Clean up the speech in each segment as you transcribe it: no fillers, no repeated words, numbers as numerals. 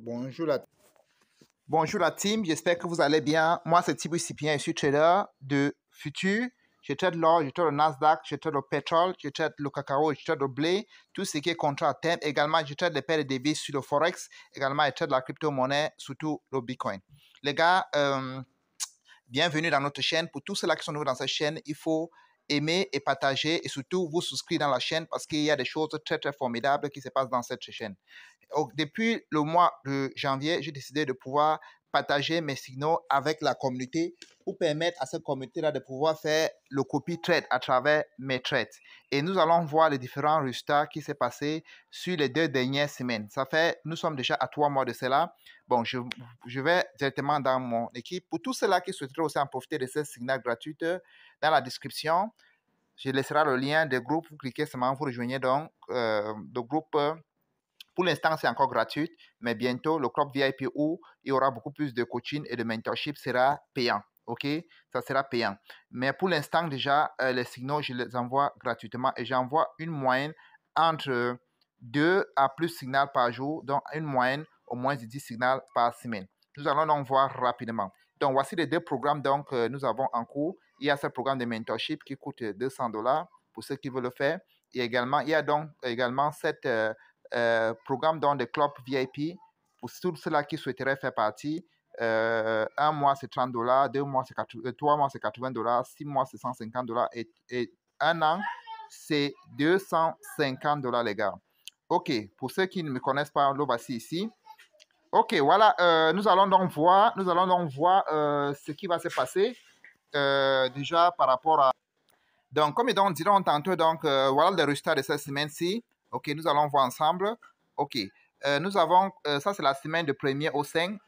Bonjour la team, j'espère que vous allez bien. Moi, c'est Thibaut Sipien, je suis trader de futur. Je trade l'or, je trade le Nasdaq, je trade le pétrole, je trade le cacao, je trade le blé, tout ce qui est contrat à terme. Également, je trade les paires de devises sur le Forex. Également, je trade la crypto-monnaie, surtout le Bitcoin. Les gars, bienvenue dans notre chaîne. Pour tous ceux-là qui sont nouveaux dans cette chaîne, il faut aimer et partager et surtout vous souscrire dans la chaîne parce qu'il y a des choses très très formidables qui se passent dans cette chaîne. Depuis le mois de janvier, j'ai décidé de pouvoir partager mes signaux avec la communauté pour permettre à cette communauté-là de pouvoir faire le copy trade à travers mes trades. Et nous allons voir les différents résultats qui s'est passé sur les 2 dernières semaines. Nous sommes déjà à 3 mois de cela. Bon, je vais directement dans mon équipe. Pour tous ceux-là qui souhaiteraient aussi en profiter de ce signal gratuit, dans la description, je laisserai le lien des groupes. Vous cliquez seulement, vous rejoignez donc le groupe. Pour l'instant, c'est encore gratuit, mais bientôt, le club VIP où il y aura beaucoup plus de coaching et de mentorship sera payant. OK? Ça sera payant. Mais pour l'instant, déjà, les signaux, je les envoie gratuitement et j'envoie une moyenne entre 2 à plus signaux par jour, donc une moyenne au moins de 10 signaux par semaine. Nous allons donc voir rapidement. Donc, voici les 2 programmes que nous avons en cours. Il y a ce programme de mentorship qui coûte $200 pour ceux qui veulent le faire. Et également, il y a donc également cette programme dans le club VIP pour tous ceux-là qui souhaiteraient faire partie. 1 mois c'est $30, 2 mois c'est 3 mois c'est $80, 6 mois c'est $150 et 1 an c'est $250 les gars. Ok, pour ceux qui ne me connaissent pas, le voici ici. Ok, voilà, nous allons donc voir ce qui va se passer déjà par rapport à... Donc, comme ils diront tantôt, voilà le résultat de cette semaine-ci. OK, nous allons voir ensemble. OK, nous avons, ça c'est la semaine de 1er au 5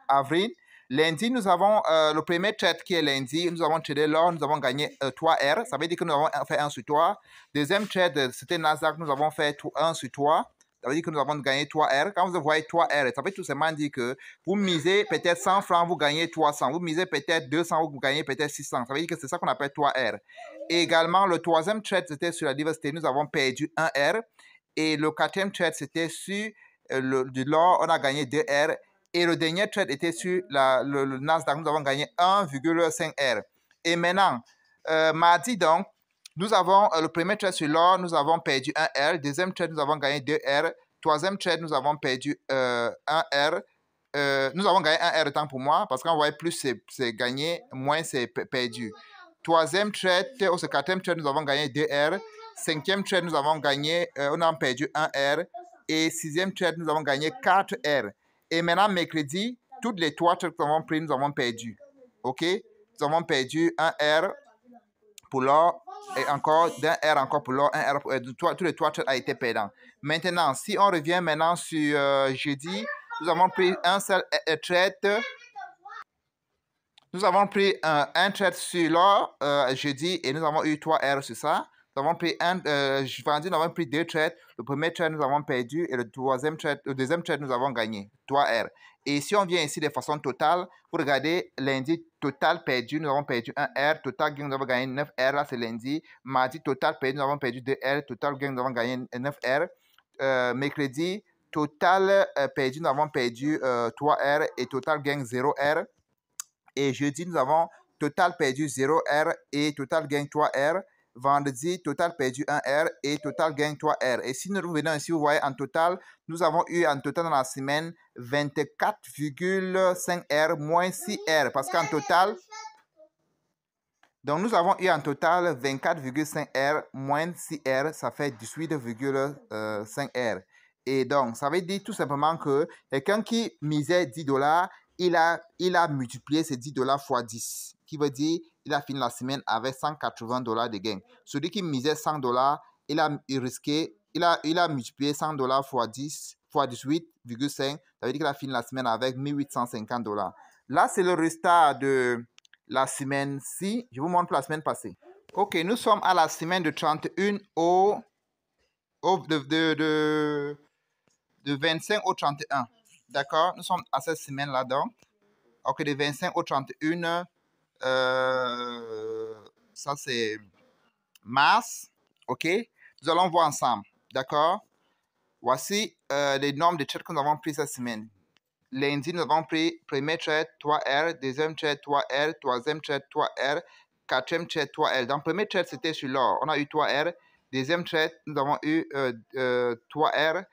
avril. Lundi, nous avons le premier trade qui est lundi. Nous avons tradé l'or, nous avons gagné 3R. Ça veut dire que nous avons fait 1 sur 3. Deuxième trade, c'était Nasdaq, nous avons fait 1 sur 3. Ça veut dire que nous avons gagné 3R. Quand vous voyez 3R, ça veut tout simplement dire que vous misez peut-être 100 francs, vous gagnez 300. Vous misez peut-être 200, vous gagnez peut-être 600. Ça veut dire que c'est ça qu'on appelle 3R. Et également, le troisième trade, c'était sur la diversité. Nous avons perdu 1R. Et le quatrième trade, c'était sur de l'or. On a gagné 2R. Et le dernier trade était sur le Nasdaq. Nous avons gagné 1,5R. Et maintenant, mardi, donc, nous avons le premier trade sur l'or, nous avons perdu 1R. Deuxième trade, nous avons gagné 2R. Troisième trade, nous avons perdu 1R. Nous avons gagné 1R de temps pour moi, parce qu'on voit plus c'est gagné, moins c'est perdu. Troisième trade, au quatrième trade, nous avons gagné 2R. Cinquième trade, nous avons gagné, on a perdu 1R. Et sixième trade, nous avons gagné 4R. Et maintenant, mercredi, toutes les 3 trades que nous avons pris, nous avons perdu. OK? Nous avons perdu 1R pour l'or et encore d'un R encore pour l'or, 1R pour tous les 3 trades ont été perdants. Maintenant, si on revient maintenant sur jeudi, nous avons pris un seul trade. Nous avons pris un trade sur l'or jeudi et nous avons eu 3R sur ça. Nous avons pris vendredi, nous avons pris 2 trades. Le premier trade, nous avons perdu et le deuxième trade, nous avons gagné 3R. Et si on vient ici de façon totale, vous regardez lundi, total perdu, nous avons perdu 1R. Total gain, nous avons gagné 9R. Là, c'est lundi. Mardi, total perdu, nous avons perdu 2R. Total gain, nous avons gagné 9R. Mercredi, total perdu, nous avons perdu 3R et total gain 0R. Et jeudi, nous avons total perdu 0R et total gain 3R. Vendredi, total perdu 1R et total gain 3R. Et si nous revenons ici, vous voyez en total, nous avons eu en total dans la semaine 24,5R moins 6R. Parce qu'en total, donc nous avons eu en total 24,5R moins 6R, ça fait 18,5R. Et donc, ça veut dire tout simplement que quelqu'un qui misait $10, il a multiplié ces $10 fois 10, qui veut dire il a fini la semaine avec $180 de gain. Celui qui misait $100, il a multiplié $100 fois 10 fois 18,5, ça veut dire qu'il a fini la semaine avec $1 850. Là, c'est le résultat de la semaine-ci. Je vous montre la semaine passée. Ok, nous sommes à la semaine de 31 de 25 au 31. D'accord? Nous sommes à cette semaine-là, donc. Ok, de 25 au 31, ça c'est mars. Ok? Nous allons voir ensemble. D'accord? Voici les nombres de trades que nous avons pris cette semaine. Lundi, nous avons pris premier trade 3R, deuxième trade 3R, troisième trade 3R, quatrième trade 3R. Dans le premier trade, c'était sur l'or. On a eu 3R. Deuxième trade, nous avons eu 3R.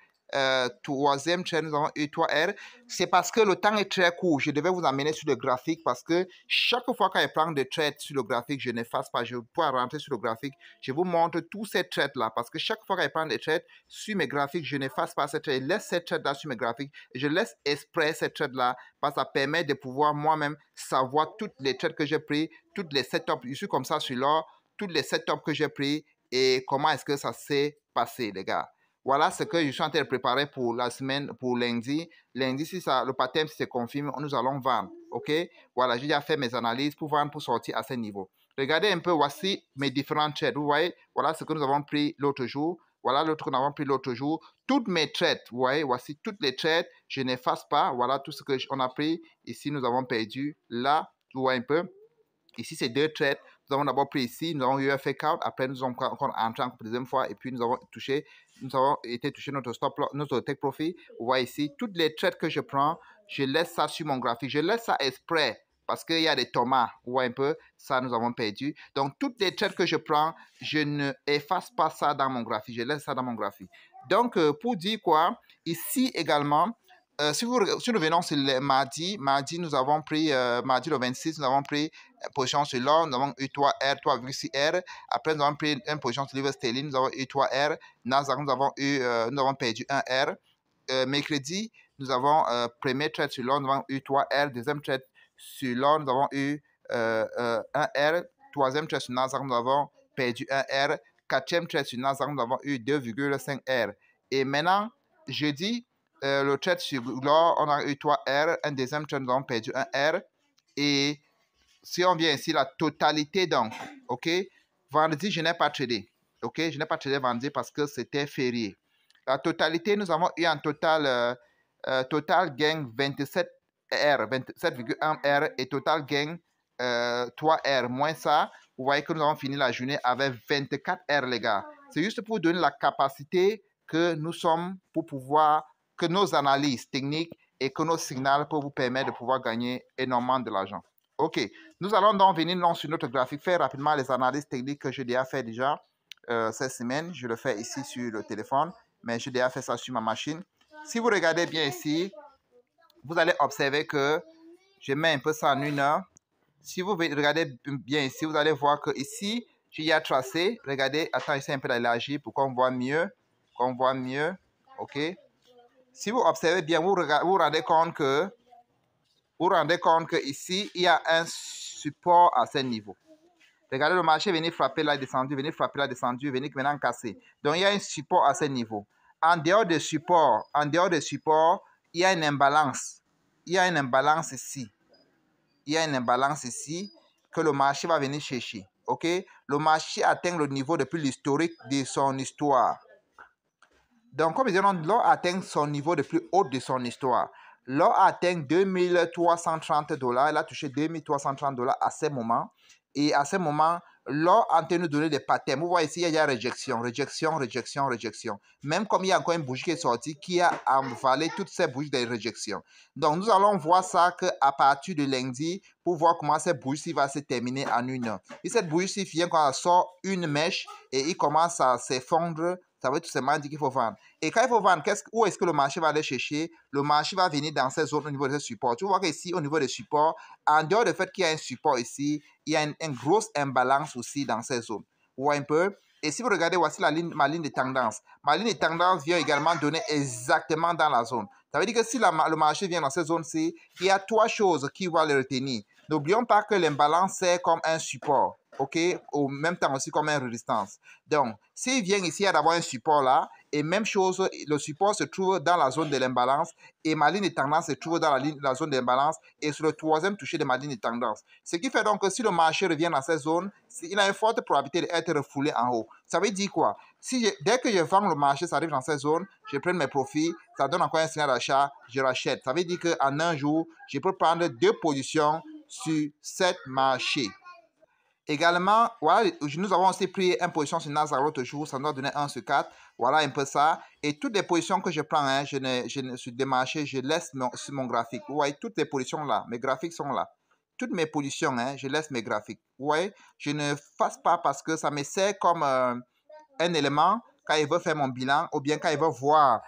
Troisième trade, nous avons eu 3R. C'est parce que le temps est très court. Je devais vous amener sur le graphique parce que chaque fois que je prends des trades sur le graphique, je n'efface pas. Je peux rentrer sur le graphique. Je vous montre tous ces trades-là parce que chaque fois que je prends des trades sur mes graphiques, je n'efface pas ces trades. Je laisse ces trades-là sur mes graphiques et je laisse exprès ces trades-là parce que ça permet de pouvoir moi-même savoir toutes les trades que j'ai pris, toutes les setups. Je suis comme ça sur l'or, toutes les setups que j'ai pris et comment est-ce que ça s'est passé, les gars. Voilà ce que je suis en train de préparer pour la semaine, pour lundi. Lundi, si ça, le pattern se confirme, nous allons vendre. OK? Voilà, j'ai déjà fait mes analyses pour vendre, pour sortir à ce niveau. Regardez un peu, voici mes différents trades. Vous voyez, voilà ce que nous avons pris l'autre jour. Voilà l'autre que nous avons pris l'autre jour. Toutes mes trades, vous voyez, voici toutes les trades. Je n'efface pas. Voilà tout ce qu'on a pris. Ici, nous avons perdu. Là, vous voyez un peu. Ici, c'est deux trades. Nous avons d'abord pris ici, nous avons eu un fake out. Après, nous avons encore entré encore pour la deuxième fois. Et puis, nous avons été touché notre stop loss, notre take profit. Vous voyez ici, toutes les trades que je prends, je laisse ça sur mon graphique. Je laisse ça exprès parce qu'il y a des tomates. Vous voyez un peu, ça, nous avons perdu. Donc, toutes les trades que je prends, je ne efface pas ça dans mon graphique. Je laisse ça dans mon graphique. Donc, pour dire quoi, ici également, si nous revenons sur le mardi, nous avons pris, mardi le 26, nous avons pris position sur l'or, nous avons eu 3R, 3,6R. Après, nous avons pris une position sur livre sterling, nous avons eu 3R. Nasdaq, nous avons perdu 1R. Mercredi, nous avons premier trade sur l'or, nous avons eu 3R. Deuxième trade sur l'or, nous avons eu 1R. Troisième trade sur Nasdaq, nous avons perdu 1R. Quatrième trade sur Nasdaq, nous avons eu 2,5R. Et maintenant, jeudi, le trade sur l'or, on a eu 3R. Un deuxième trade, nous avons perdu 1R. Et si on vient ici, la totalité donc, ok, vendredi, je n'ai pas tradé, ok, je n'ai pas tradé vendredi parce que c'était férié. La totalité, nous avons eu en total, total gain 27R, 27,1R et total gain 3R, moins ça, vous voyez que nous avons fini la journée avec 24R, les gars. C'est juste pour donner la capacité que nous sommes pour pouvoir, que nos analyses techniques et que nos signaux peuvent vous permettre de pouvoir gagner énormément de l'argent. OK, nous allons donc venir sur notre graphique, faire rapidement les analyses techniques que j'ai déjà fait déjà cette semaine. Je le fais ici sur le téléphone, mais j'ai déjà fait ça sur ma machine. Si vous regardez bien ici, vous allez observer que je mets un peu ça en 1 heure. Si vous regardez bien ici, vous allez voir que ici, j'ai déjà tracé. Regardez, attends, ici un peu d'élargir pour qu'on voit mieux. OK. Si vous observez bien, vous vous rendez compte que ici, il y a un support à ce niveau. Regardez, le marché venir frapper là, descendu, venir frapper là, descendu, venir maintenant casser. Donc, il y a un support à ce niveau. En dehors de support, il y a une imbalance. Il y a une imbalance ici. Que le marché va venir chercher. OK? Le marché atteint le niveau depuis l'historique de son histoire. Donc, comme disons, l'or atteint son niveau le plus haut de son histoire. L'or atteint $2,330. Il a touché $2,330 à ce moment. Et à ce moment, l'or est en train de nous donner des patterns. Vous voyez ici, il y a réjection. Même comme il y a encore une bougie qui est sortie, qui a avalé toutes ces bougies de réjection. Donc, nous allons voir ça qu'à partir de lundi, pour voir comment cette bougie va se terminer en 1 heure. Et cette bougie vient quand elle sort une mèche et il commence à s'effondrer. Ça veut tout simplement dire qu'il faut vendre. Et quand il faut vendre, où est-ce que le marché va aller chercher? Le marché va venir dans ces zones au niveau de ce support. Tu vois qu'ici, au niveau des supports, en dehors du fait qu'il y a un support ici, il y a une grosse imbalance aussi dans ces zones. Vous voyez un peu? Et si vous regardez, voici ma ligne de tendance. Ma ligne de tendance vient également donner exactement dans la zone. Ça veut dire que si le marché vient dans cette zone-ci, il y a 3 choses qui vont le retenir. N'oublions pas que l'imbalance, c'est comme un support. OK, au même temps aussi comme une résistance. Donc, s'il vient ici, il y a d'abord un support là, et même chose, le support se trouve dans la zone de l'imbalance, et ma ligne de tendance se trouve dans la zone de l'imbalance, et sur le troisième toucher de ma ligne de tendance. Ce qui fait donc que si le marché revient dans cette zone, il a une forte probabilité d'être refoulé en haut. Ça veut dire quoi? Dès que je vends le marché, ça arrive dans cette zone, je prends mes profits, ça donne encore un signal d'achat, je rachète. Ça veut dire qu'en un jour, je peux prendre 2 positions sur cette marché. Également, voilà, nous avons aussi pris une position sur Nasdaq l'autre jour, ça nous a donné 1 sur 4. Voilà un peu ça. Et toutes les positions que je prends, hein, sur des marchés, je laisse sur mon graphique. Vous voyez, toutes les positions là, mes graphiques sont là. Toutes mes positions, hein, je laisse mes graphiques. Vous voyez, je ne fasse pas parce que ça me sert comme un élément quand il veut faire mon bilan ou bien quand il veut voir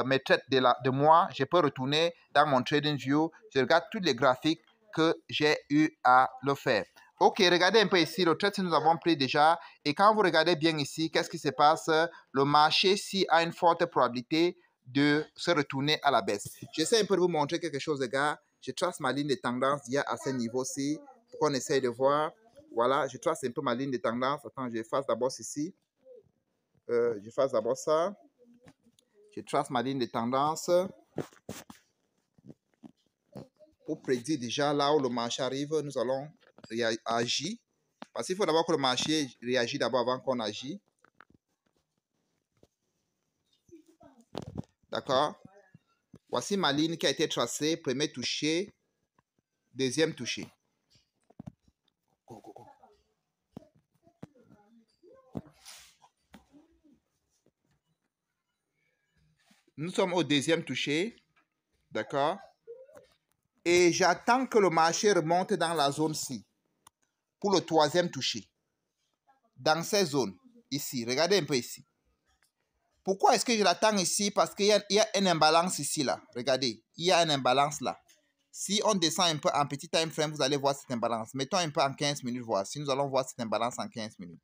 mes trades de moi, je peux retourner dans mon trading view, je regarde tous les graphiques que j'ai eu à le faire. Ok, regardez un peu ici, le trade que nous avons pris déjà. Et quand vous regardez bien ici, qu'est-ce qui se passe? Le marché ici a une forte probabilité de se retourner à la baisse. J'essaie un peu de vous montrer quelque chose, les gars. Je trace ma ligne de tendance d'il y a à ce niveau-ci pour qu'on essaye de voir. Voilà, je trace un peu ma ligne de tendance. Attends, je fasse d'abord ceci. Je fasse d'abord ça. Je trace ma ligne de tendance pour prédire déjà là où le marché arrive. Nous allons agir. Parce qu'il faut d'abord que le marché réagisse d'abord avant qu'on agisse. D'accord? Voici ma ligne qui a été tracée. Premier touché, deuxième touché. Nous sommes au deuxième touché. D'accord? Et j'attends que le marché remonte dans la zone-ci. Pour le troisième touché. Dans ces zones. Ici. Regardez un peu ici. Pourquoi est-ce que je l'attends ici? Parce qu'il y a une imbalance ici, là. Regardez, il y a une imbalance là. Si on descend un peu en petit time frame, vous allez voir cette imbalance. Mettons un peu en 15 minutes, voir. Si nous allons voir cette imbalance en 15 minutes.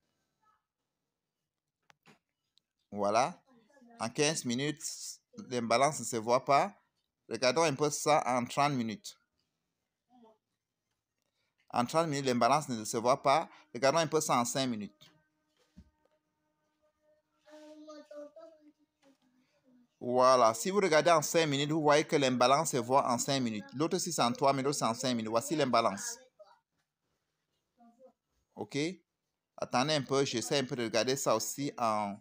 Voilà. En 15 minutes, l'imbalance ne se voit pas. Regardons un peu ça en 30 minutes. En 30 minutes, l'imbalance ne se voit pas. Regardons un peu ça en 5 minutes. Voilà, si vous regardez en 5 minutes, vous voyez que l'imbalance se voit en 5 minutes. L'autre, si c'est en 3 minutes, l'autre, c'est en 5 minutes. Voici l'imbalance. OK? Attendez un peu, j'essaie un peu de regarder ça aussi en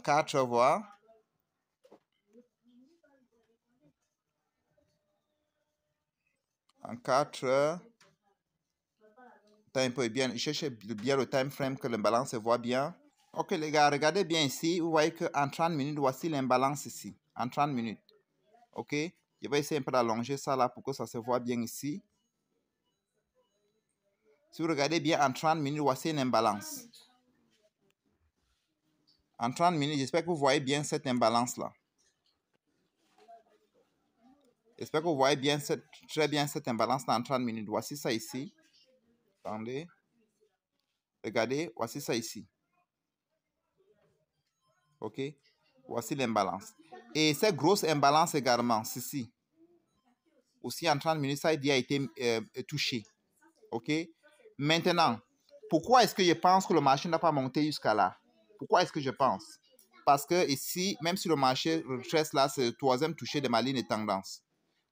4 voix. En 4. Attends un peu, bien, cherchez bien le time frame que l'imbalance se voit bien. Ok les gars, regardez bien ici. Vous voyez qu'en 30 minutes, voici l'imbalance ici. En 30 minutes. Ok? Je vais essayer un peu d'allonger ça là pour que ça se voit bien ici. Si vous regardez bien en 30 minutes, voici une imbalance. En 30 minutes, j'espère que vous voyez bien cette imbalance là. J'espère que vous voyez bien très bien cette imbalance là en 30 minutes. Voici ça ici. Attendez. Regardez, voici ça ici. Ok? Voici l'imbalance. Et cette grosse imbalance également, ceci. Aussi en 30 minutes, ça a été touché. Ok? Maintenant, pourquoi est-ce que je pense que le marché n'a pas monté jusqu'à là? Pourquoi est-ce que je pense? Parce que ici, même si le marché retrace là, c'est le troisième touché de ma ligne de tendance.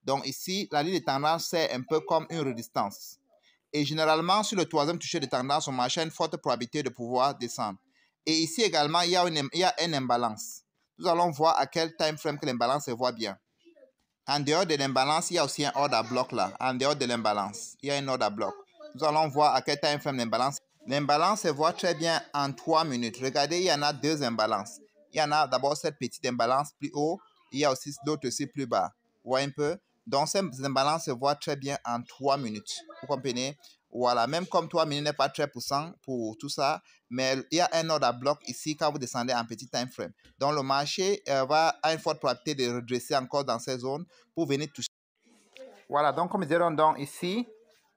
Donc ici, la ligne de tendance, c'est un peu comme une résistance. Et généralement, sur le troisième touché de tendance, le marché a une forte probabilité de pouvoir descendre. Et ici également, il y a une imbalance. Nous allons voir à quel time frame que l'imbalance se voit bien. En dehors de l'imbalance, il y a aussi un ordre à bloc là. En dehors de l'imbalance, il y a un ordre à bloc. Nous allons voir à quel time frame l'imbalance. L'imbalance se voit très bien en 3 minutes. Regardez, il y en a deux imbalances. Il y en a d'abord cette petite imbalance plus haut. Il y a aussi d'autres aussi plus bas. Vous voyez un peu? Donc, cette imbalance se voit très bien en 3 minutes. Vous comprenez? Voilà, même comme 3 minutes n'est pas très puissant pour tout ça, mais il y a un ordre à bloc ici quand vous descendez en petit time frame. Donc, le marché va à une forte probabilité de redresser encore dans ces zones pour venir toucher. Voilà, donc comme nous donc ici,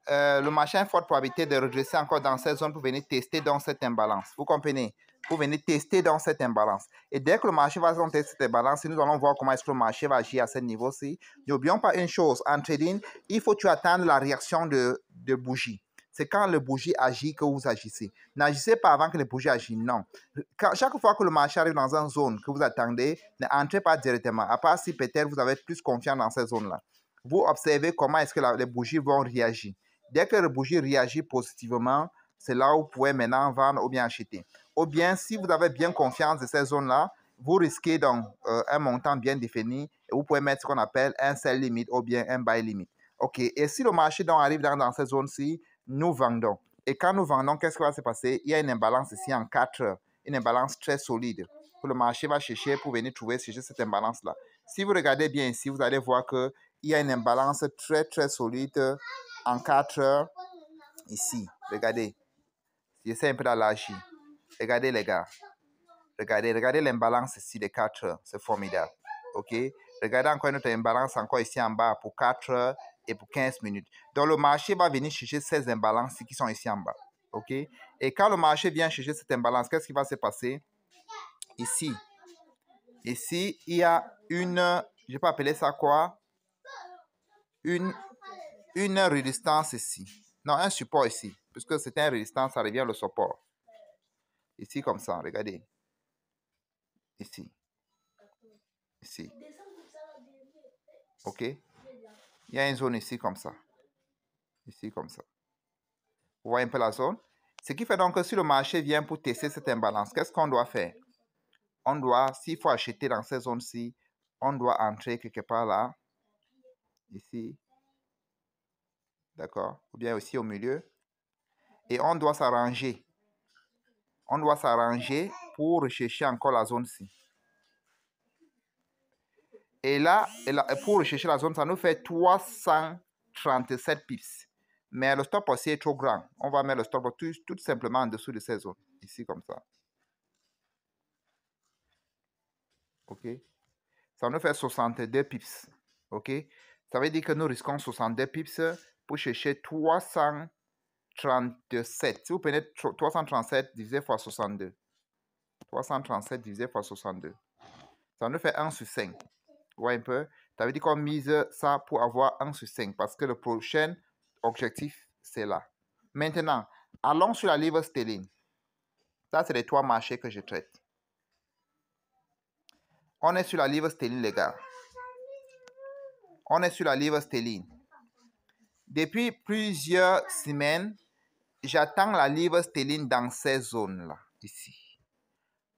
le marché a une forte probabilité de redresser encore dans cette zone pour venir tester dans cette imbalance. Vous comprenez? Pour venir tester dans cette imbalance. Et dès que le marché va tester cette imbalance, nous allons voir comment est-ce que le marché va agir à ce niveau-ci. N'oublions pas une chose, en trading, il faut attendre la réaction de bougie. C'est quand le bougie agit que vous agissez. N'agissez pas avant que le bougie agisse, non. Chaque fois que le marché arrive dans une zone que vous attendez, n'entrez pas directement, à part si peut-être vous avez plus confiance dans cette zone-là. Vous observez comment est-ce que les bougies vont réagir. Dès que la bougie réagit positivement, c'est là où vous pouvez maintenant vendre ou bien acheter. Ou bien, si vous avez bien confiance de ces zones-là, vous risquez donc un montant bien défini et vous pouvez mettre ce qu'on appelle un sell limit ou bien un buy limit. OK. Et si le marché donc arrive dans cette zone-ci, nous vendons. Et quand nous vendons, qu'est-ce qui va se passer? Il y a une imbalance ici en 4 heures, une imbalance très solide que le marché va chercher pour venir trouver cette imbalance-là. Si vous regardez bien ici, vous allez voir qu'il y a une imbalance très, très solide en 4 heures ici. Regardez. J'essaie un peu d'élargir. Regardez, les gars. Regardez l'imbalance ici de 4 heures. C'est formidable. OK? Regardez encore notre imbalance encore ici en bas pour 4 heures et pour 15 minutes. Donc, le marché va venir chercher ces imbalances qui sont ici en bas. OK? Et quand le marché vient chercher cette imbalance, qu'est-ce qui va se passer? Ici, il y a une, je peux appeler ça quoi? Une résistance ici. Non, un support ici. Puisque c'est une résistance, ça revient le support. Ici, comme ça, regardez. Ici. Ici. OK? Il y a une zone ici, comme ça. Ici, comme ça. Vous voyez un peu la zone? Ce qui fait donc que si le marché vient pour tester cette imbalance, qu'est-ce qu'on doit faire? On doit, s'il faut acheter dans ces zones-ci, on doit entrer quelque part là. Ici. D'accord? Ou bien aussi au milieu. Et on doit s'arranger. On doit s'arranger pour rechercher encore la zone-ci. Et là, pour rechercher la zone, ça nous fait 337 pips. Mais le stop aussi est trop grand. On va mettre le stop tout simplement en dessous de ces zones. Ici, comme ça. OK? Ça nous fait 62 pips. OK? Ça veut dire que nous risquons 62 pips pour chercher 337. Si vous prenez 337 divisé par 62. 337 divisé par 62. Ça nous fait 1 sur 5. Vous voyez un peu? Ça veut dire qu'on mise ça pour avoir 1 sur 5 parce que le prochain objectif, c'est là. Maintenant, allons sur la livre sterling. Ça, c'est les 3 marchés que je traite. On est sur la livre sterling, les gars. On est sur la livre sterling. Depuis plusieurs semaines, j'attends la livre sterling dans ces zones-là, ici.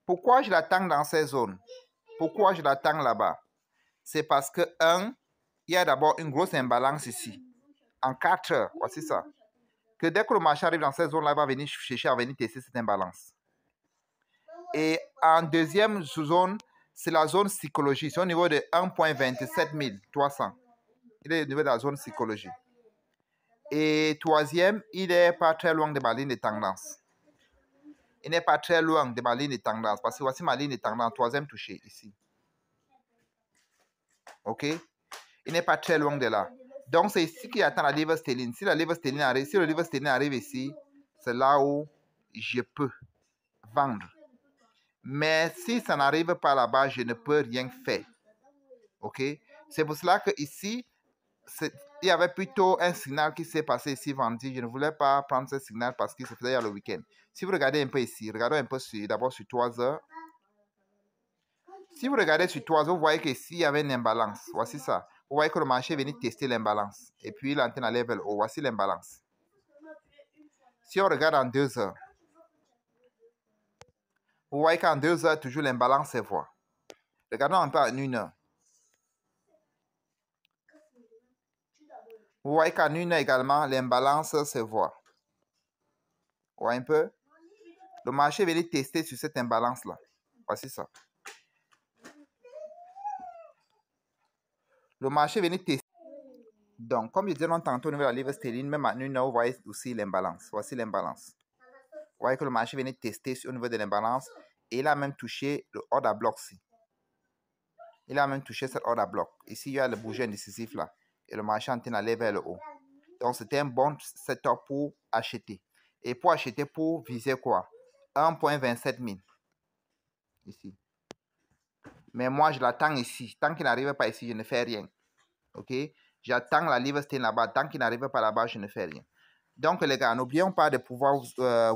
Pourquoi je l'attends dans ces zones? Pourquoi je l'attends là-bas? C'est parce que, il y a d'abord une grosse imbalance ici. En 4 heures, voici ça. Que dès que le marché arrive dans cette zone-là, il va venir chercher à venir tester cette imbalance. Et en deuxième zone, c'est la zone psychologie. C'est au niveau de 1.27300. Il est au niveau de la zone psychologie. Et troisième, il n'est pas très loin de ma ligne de tendance. Il n'est pas très loin de ma ligne de tendance. Parce que voici ma ligne de tendance, troisième touché ici. OK? Il n'est pas très loin de là. Donc, c'est ici qu'il attend la livre sterling. Si la livre sterling arrive, si le livre sterling arrive ici, c'est là où je peux vendre. Mais si ça n'arrive pas là-bas, je ne peux rien faire. OK? C'est pour cela que ici, il y avait plutôt un signal qui s'est passé ici vendredi. Je ne voulais pas prendre ce signal parce qu'il se faisait hier le week-end. Si vous regardez un peu ici, regardez un peu d'abord sur 3 heures. Si vous regardez sur 3 heures, vous voyez qu'ici, il y avait une imbalance. Voici ça. Vous voyez que le marché venait tester l'imbalance. Et puis, l'antenne allait vers le haut. Voici l'imbalance. Si on regarde en 2 heures, vous voyez qu'en 2 heures, toujours l'imbalance se voit. Regardons un peu en 1 heure. Vous voyez qu'en 1 heure également, l'imbalance se voit. Vous voyez un peu? Le marché venait tester sur cette imbalance-là. Voici ça. Le marché venait tester. Donc, comme je disais tantôt au niveau de la livre sterling, même à 1 heure, vous voyez aussi l'imbalance. Voici l'imbalance. Vous voyez que le marché venait tester au niveau de l'imbalance et il a même touché le order block ici. Il a même touché cet order block. Ici, il y a le bouger indécisif là. Et le marché en train d'aller vers le haut. Donc, c'était un bon setup pour acheter. Et pour acheter, pour viser quoi? 1.27 000. Ici. Mais moi, je l'attends ici. Tant qu'il n'arrive pas ici, je ne fais rien. OK? J'attends la livre sterling là-bas. Tant qu'il n'arrive pas là-bas, je ne fais rien. Donc, les gars, n'oublions pas de pouvoir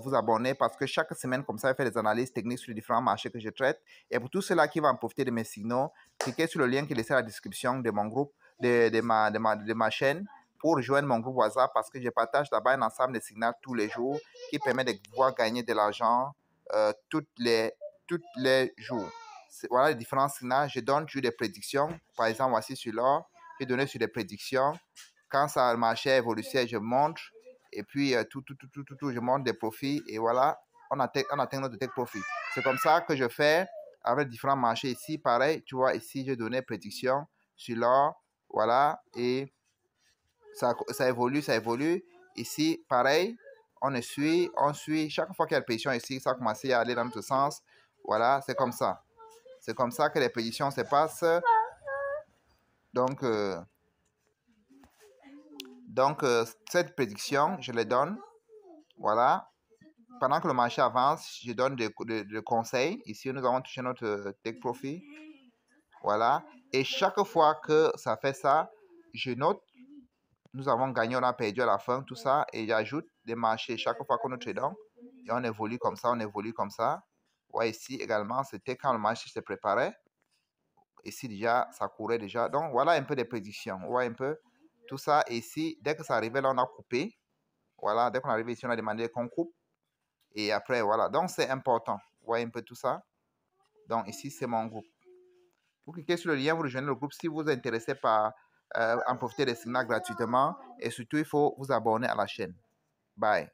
vous abonner parce que chaque semaine, comme ça, je fais des analyses techniques sur les différents marchés que je traite. Et pour tous ceux-là qui vont en profiter de mes signaux, cliquez sur le lien qui est laissé à la description de mon groupe, de ma chaîne, pour rejoindre mon groupe WhatsApp parce que je partage là-bas un ensemble de signaux tous les jours qui permet de pouvoir gagner de l'argent tous les jours. Voilà les différents signaux. Je donne toujours des prédictions. Par exemple, voici sur l'or. J'ai donné sur des prédictions. Quand ça marché évoluait, je montre. Et puis, je monte des profits. Et voilà, on atteint notre take profit. C'est comme ça que je fais avec différents marchés ici. Pareil, tu vois, ici, j'ai donné prédiction sur l'or. Voilà, et ça évolue, ça évolue. Ici, pareil, on suit. Chaque fois qu'il y a une prédiction ici, ça a commencé à aller dans notre sens. Voilà, c'est comme ça. C'est comme ça que les prédictions se passent. Donc, cette prédiction, je les donne. Voilà. Pendant que le marché avance, je donne des conseils. Ici, nous avons touché notre take profit. Voilà. Et chaque fois que ça fait ça, je note. Nous avons gagné, on a perdu à la fin, tout ça. Et j'ajoute des marchés chaque fois que nous tradons. Et on évolue comme ça, on évolue comme ça. Ouais, ici également, c'était quand le marché se préparait. Ici déjà, ça courait déjà. Donc, voilà un peu des prédictions. Ouais, un peu tout ça. Et ici, dès que ça arrivait, là, on a coupé. Voilà, dès qu'on arrive ici, on a demandé qu'on coupe. Et après, voilà. Donc, c'est important. Ouais, un peu tout ça. Donc, ici, c'est mon groupe. Vous cliquez sur le lien, vous rejoignez le groupe si vous êtes intéressé par en profiter des signaux gratuitement. Et surtout, il faut vous abonner à la chaîne. Bye.